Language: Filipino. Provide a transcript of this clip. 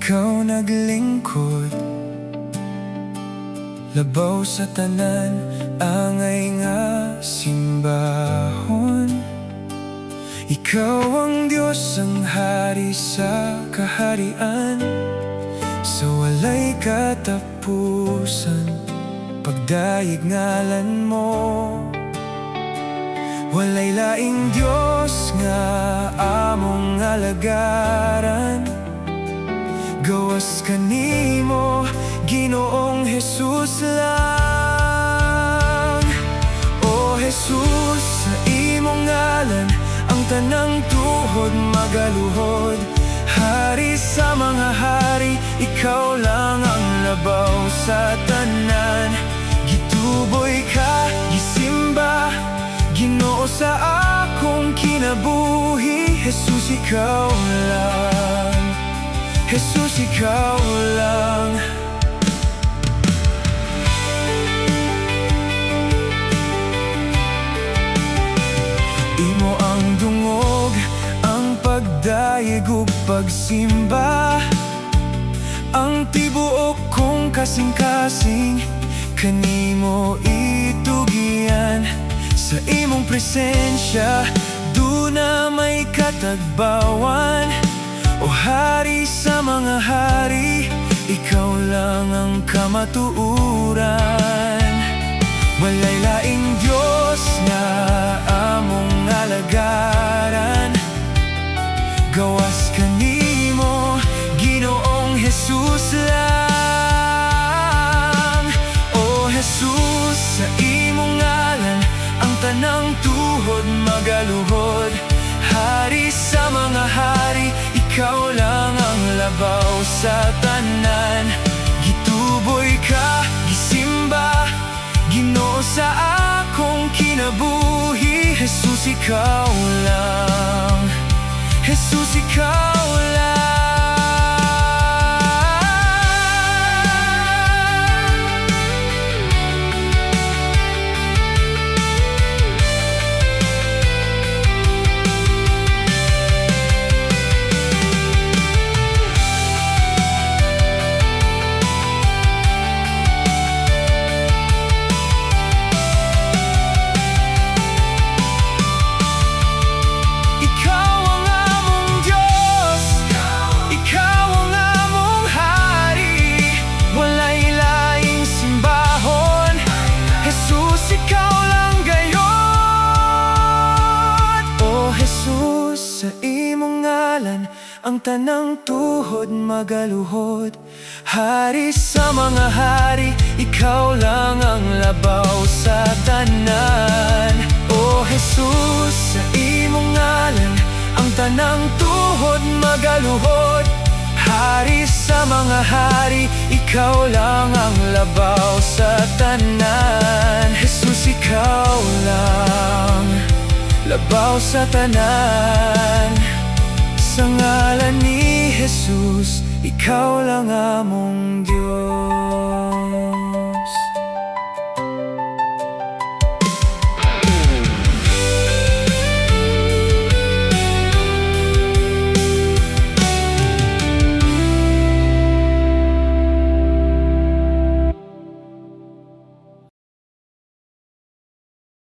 ikaw naglingkod. Labaw sa tanan, angay nga simbahon. Ikaw ang Diyos, ang hari sa kaharian. Sa walay katapusan, pagdayeg ngalan mo. Walay laing Diyos nga among alagaran. Gawas kanimo, Ginoong Jesus lang. O Jesus, sa imong ngalan ang tanang tuhod magaluhod. Hari sa mga hari, ikaw lang ang labaw sa tanan. Gituboy ka, gisimba, Ginoo sa akong kinabuhi. Jesus, ikaw lang. Jesus, ikaw lang. Imo ang dungog, ang pagdayeg ug pagsimba. Ang tibuok kong kasing-kasing, kanimo itugian. Sa imong presensya, duna may katagbawan. O hari sa mga hari, ikaw lang ang kamatuuran. Walay laing Diyos nga among alagaran. Gawas kanimo, Ginoong Jesus lang. O Jesus, sa imong ngalan ang tanang tuhod magaluhod. Hari sa mga hari, ikaw lang ang labaw sa tanan. Gituboy ka, gisimba, Ginoo sa akong kinabuhi. Jesus, ikaw lang. Jesus, ikaw lang. Sa imong ngalan ang tanang tuhod magaluhod. Hari sa mga hari, ikaw lang ang labaw sa tanan. O Jesus, sa imong ngalan ang tanang tuhod magaluhod. Hari sa mga hari, ikaw lang ang labaw sa tanan. Jesus, ikaw lang, labaw sa tanan. Sa ngalan ni Jesus, ikaw lang among Diyos.